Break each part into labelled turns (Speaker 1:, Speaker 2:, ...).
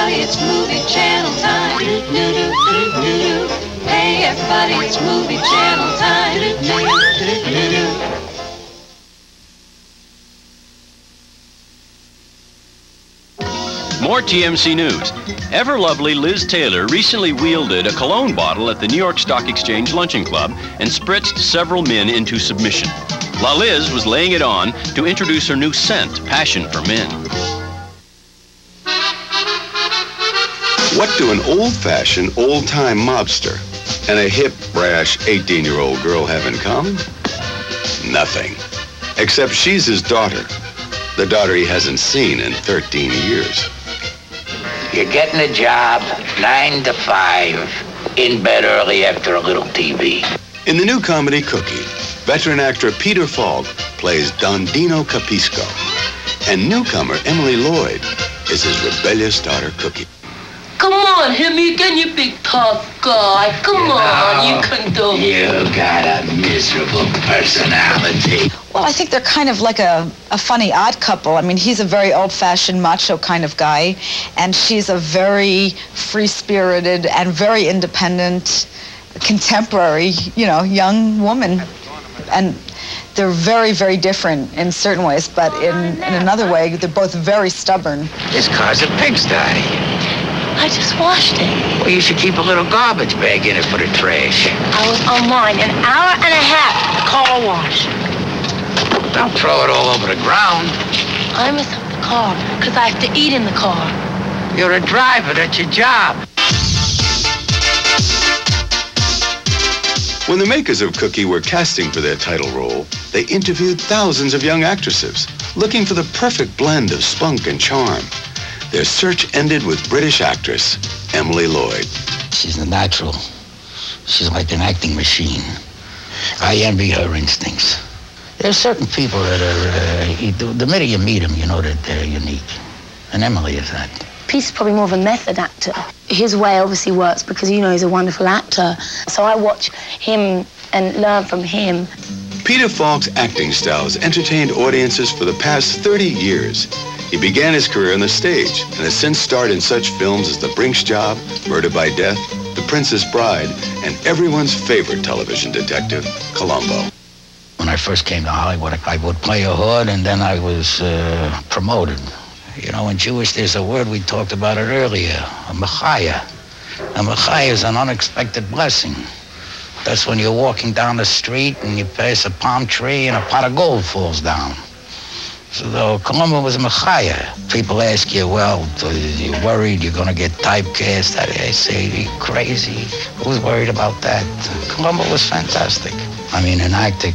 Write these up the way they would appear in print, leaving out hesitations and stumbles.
Speaker 1: everybody, it's movie channel time. Hey, everybody, it's movie channel time.
Speaker 2: More TMC news. Ever-lovely Liz Taylor recently wielded a cologne bottle at the New York Stock Exchange Luncheon Club and spritzed several men into submission. La Liz was laying it on to introduce her new scent, Passion for Men.
Speaker 3: What do an old-fashioned, old-time mobster and a hip, brash 18-year-old girl have in common? Nothing. Except she's his daughter. The daughter he hasn't seen in 13 years.
Speaker 4: You're getting a job, 9 to 5, in bed early after a little TV.
Speaker 3: In the new comedy Cookie, veteran actor Peter Falk plays Don Dino Capisco, and newcomer Emily Lloyd is his rebellious daughter Cookie.
Speaker 5: Come on, hit me again, you big tough guy. Come on, you can do it.
Speaker 4: You got a miserable personality.
Speaker 6: Well, I think they're kind of like a funny odd couple. I mean, he's a very old-fashioned macho kind of guy, and she's a very free-spirited and very independent, contemporary, young woman. And they're very, very different in certain ways, but in another way, they're both very stubborn.
Speaker 4: This car's a pigsty.
Speaker 5: I just washed it.
Speaker 4: Well, you should keep a little garbage bag in it for the trash.
Speaker 5: I was online an hour and a half at the car wash.
Speaker 4: Don't throw it all over the ground.
Speaker 5: I mess up the car because I have to eat in the car.
Speaker 4: You're a driver, that's your job.
Speaker 3: When the makers of Cookie were casting for their title role, they interviewed thousands of young actresses, looking for the perfect blend of spunk and charm. Their search ended with British actress Emily Lloyd.
Speaker 4: She's a natural. She's like an acting machine. I envy her instincts. There's certain people that are, the minute you meet them, you know that they're unique. And Emily is that.
Speaker 7: Pete's probably more of a method actor. His way obviously works because, he's a wonderful actor. So I watch him and learn from him.
Speaker 3: Peter Falk's acting style has entertained audiences for the past 30 years. He began his career on the stage and has since starred in such films as The Brink's Job, Murder by Death, The Princess Bride, and everyone's favorite television detective, Columbo.
Speaker 4: When I first came to Hollywood, I would play a hood, and then I was promoted. In Jewish, there's a word, we talked about it earlier, a mechaya. A mechaya is an unexpected blessing. That's when you're walking down the street and you pass a palm tree and a pot of gold falls down. So Columbo was a mechaya. People ask you, well, you're worried you're going to get typecast? I say, are you crazy? Who's worried about that? Columbo was fantastic. I mean, an actor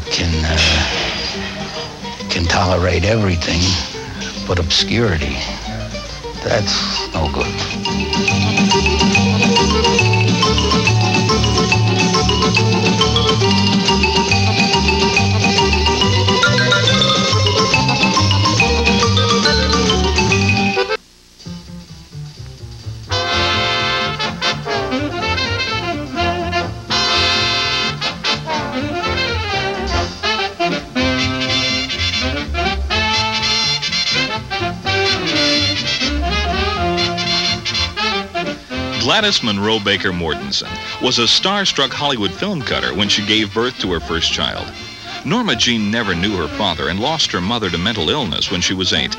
Speaker 4: can tolerate everything but obscurity. That's no good.
Speaker 8: Gladys Monroe Baker Mortensen was a star-struck Hollywood film cutter when she gave birth to her first child. Norma Jean never knew her father and lost her mother to mental illness when she was 8.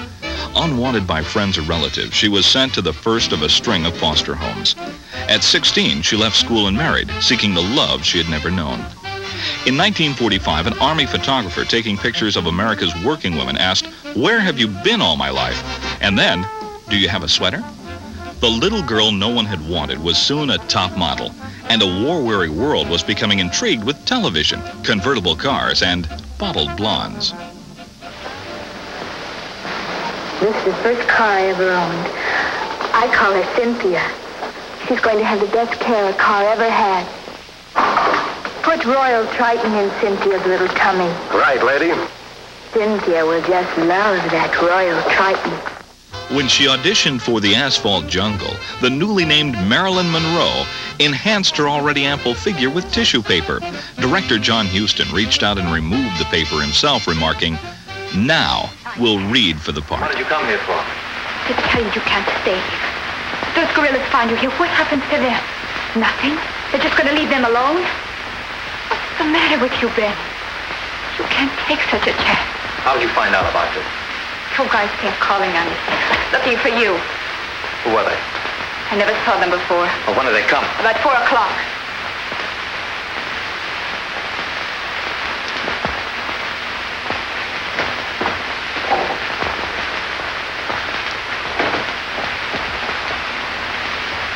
Speaker 8: Unwanted by friends or relatives, she was sent to the first of a string of foster homes. At 16, she left school and married, seeking the love she had never known. In 1945, an Army photographer taking pictures of America's working women asked, "Where have you been all my life?" And then, "Do you have a sweater?" The little girl no one had wanted was soon a top model, and a war-weary world was becoming intrigued with television, convertible cars, and bottled blondes.
Speaker 9: This is the first car I ever owned. I call her Cynthia. She's going to have the best care a car ever had. Put Royal Triton in Cynthia's little tummy.
Speaker 10: Right, lady.
Speaker 9: Cynthia will just love that Royal Triton.
Speaker 8: When she auditioned for The Asphalt Jungle, the newly named Marilyn Monroe enhanced her already ample figure with tissue paper. Director John Huston reached out and removed the paper himself, remarking, "Now we'll read for the part."
Speaker 10: What did you come here for?
Speaker 9: To tell you you can't stay here. those gorillas find you here, what happens to them? Nothing? They're just going to leave them alone? What's the matter with you, Ben? You can't take such a chance.
Speaker 10: How did you find out about this?
Speaker 9: Two guys came calling on me, looking for you.
Speaker 10: Who were they?
Speaker 9: I never saw them before.
Speaker 10: Well, when did they come?
Speaker 9: About 4 o'clock.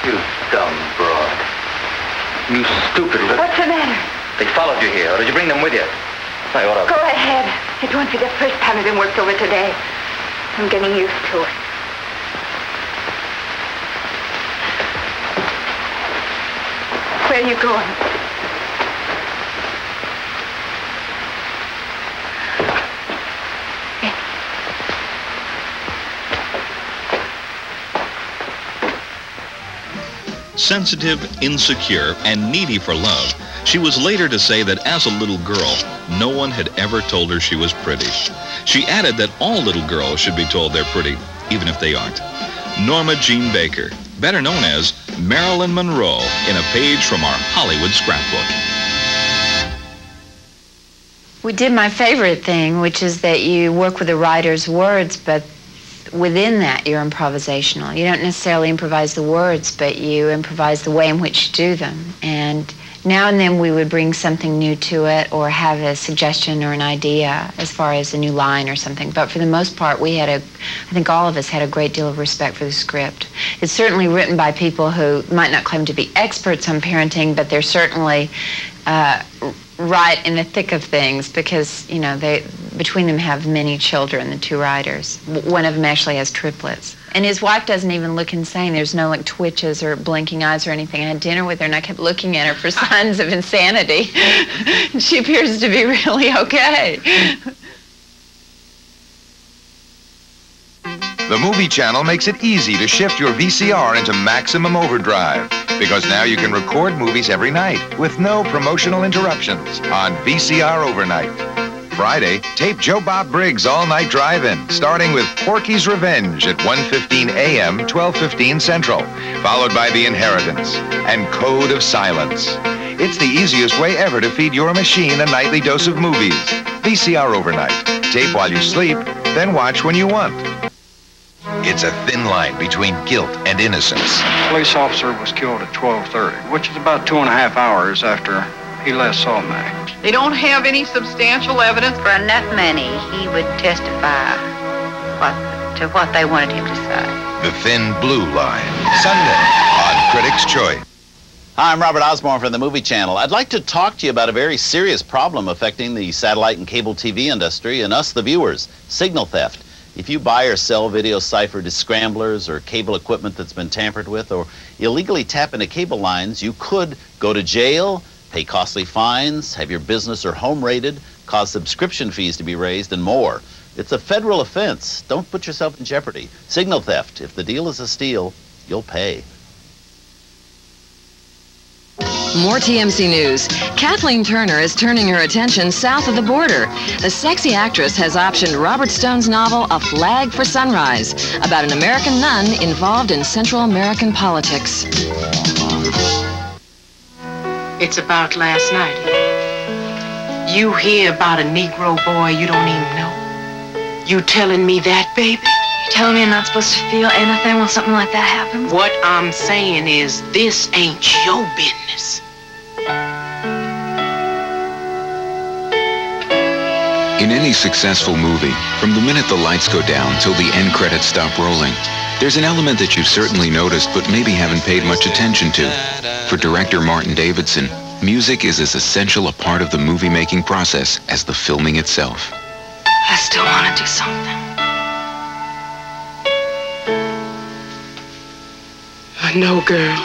Speaker 10: You dumb broad. You stupid little...
Speaker 9: What's the matter?
Speaker 10: They followed you here, or did you bring them with you? I ought to...
Speaker 9: Go ahead. It won't be the first time I've been worked over today. I'm getting used to it. Where are you going?
Speaker 8: Sensitive, insecure, and needy for love, she was later to say that as a little girl, no one had ever told her she was pretty. She added that all little girls should be told they're pretty, even if they aren't. Norma Jean Baker, better known as Marilyn Monroe, in a page from our Hollywood scrapbook.
Speaker 11: We did my favorite thing, which is that you work with the writer's words, but within that, you're improvisational. You don't necessarily improvise the words, but you improvise the way in which you do them. And now and then we would bring something new to it or have a suggestion or an idea as far as a new line or something. But for the most part, I think all of us had a great deal of respect for the script. It's certainly written by people who might not claim to be experts on parenting, but they're certainly right in the thick of things because, you know, they between them have many children, the two writers. One of them actually has triplets. And his wife doesn't even look insane. There's no like twitches or blinking eyes or anything. I had dinner with her and I kept looking at her for signs of insanity. And she appears to be really okay.
Speaker 12: The Movie Channel makes it easy to shift your VCR into maximum overdrive because now you can record movies every night with no promotional interruptions on VCR Overnight. Friday, tape Joe Bob Briggs All-Night Drive-In, starting with Porky's Revenge at 1:15 a.m., 12:15 Central, followed by The Inheritance and Code of Silence. It's the easiest way ever to feed your machine a nightly dose of movies. VCR Overnight. Tape while you sleep, then watch when you want. It's a thin line between guilt and innocence.
Speaker 13: The police officer was killed at 12:30, which is about 2.5 hours after he last saw Mac.
Speaker 14: They don't have any substantial evidence.
Speaker 15: For enough money, he would testify to what they wanted him to say.
Speaker 12: The Thin Blue Line. Sunday on Critics' Choice.
Speaker 16: Hi, I'm Robert Osborne from the Movie Channel. I'd like to talk to you about a very serious problem affecting the satellite and cable TV industry and us, the viewers, signal theft. If you buy or sell video ciphered scramblers or cable equipment that's been tampered with or illegally tap into cable lines, you could go to jail, pay costly fines, have your business or home raided, cause subscription fees to be raised, and more. It's a federal offense. Don't put yourself in jeopardy. Signal theft. If the deal is a steal, you'll pay.
Speaker 17: More TMC News. Kathleen Turner is turning her attention south of the border. The sexy actress has optioned Robert Stone's novel A Flag for Sunrise, about an American nun involved in Central American politics.
Speaker 5: It's about last night. You hear about a Negro boy you don't even know? You telling me that, baby?
Speaker 18: You telling me I'm not supposed to feel anything when something like that happens?
Speaker 5: What I'm saying is this ain't your business.
Speaker 19: In any successful movie, from the minute the lights go down till the end credits stop rolling, there's an element that you've certainly noticed but maybe haven't paid much attention to. For director Martin Davidson, music is as essential a part of the movie-making process as the filming itself.
Speaker 18: I still want to do something.
Speaker 5: I know, girl.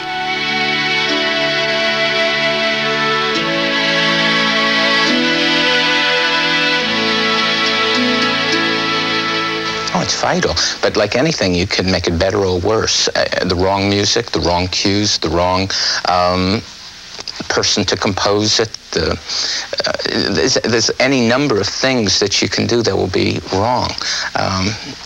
Speaker 4: Oh, it's vital. But like anything, you can make it better or worse. The wrong music, the wrong cues, the wrong person to compose it. There's any number of things that you can do that will be wrong.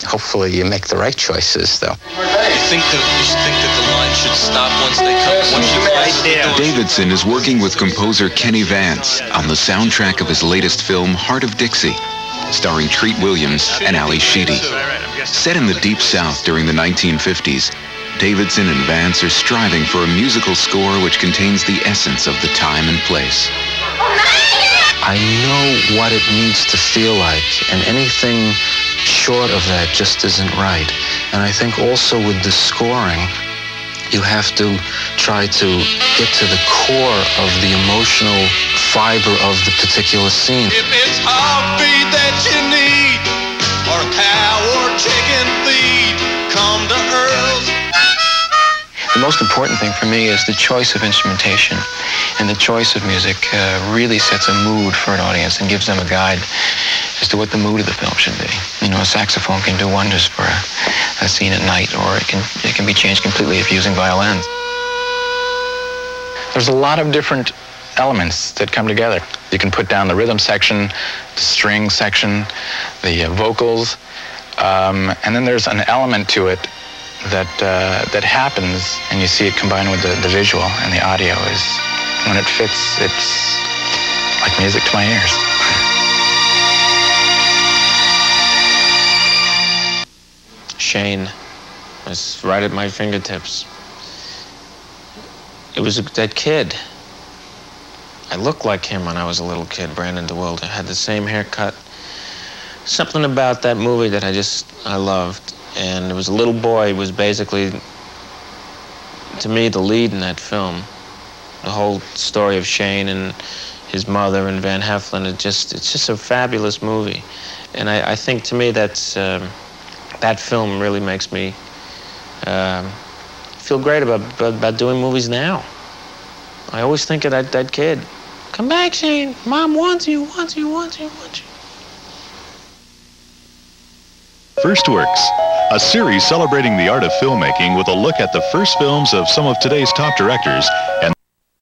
Speaker 4: Hopefully you make the right choices, though.
Speaker 10: You think that the line
Speaker 20: should stop once they come. Once she closes the door.
Speaker 19: Davidson is working with composer Kenny Vance on the soundtrack of his latest film, Heart of Dixie, starring Treat Williams and Ali Sheedy. Set in the Deep South during the 1950s, Davidson and Vance are striving for a musical score which contains the essence of the time and place.
Speaker 21: I know what it needs to feel like, and anything short of that just isn't right. And I think also with the scoring, you have to try to get to the core of the emotional fiber of the particular scene.
Speaker 22: If it's heartbeat that you need, or cow or chicken feed, come to Earl's.
Speaker 21: The most important thing for me is the choice of instrumentation, and the choice of music really sets a mood for an audience and gives them a guide as to what the mood of the film should be. You know, a saxophone can do wonders for a scene at night, or it can be changed completely if using violins.
Speaker 23: There's a lot of different elements that come together. You can put down the rhythm section, the string section, the vocals, and then there's an element to it that happens, and you see it combined with the visual and the audio. Is when it fits, it's like music to my ears.
Speaker 24: Shane was right at my fingertips. It was that kid. I looked like him when I was a little kid, Brandon DeWilde. I had the same haircut. Something about that movie that I loved. And there was a little boy who was basically, to me, the lead in that film. The whole story of Shane and his mother and Van Heflin, it's just a fabulous movie. And I think, to me, that film really makes me feel great about doing movies now. I always think of that kid. Come back, Shane. Mom wants you, wants you, wants you, wants you.
Speaker 25: First Works, a series celebrating the art of filmmaking with a look at the first films of some of today's top directors and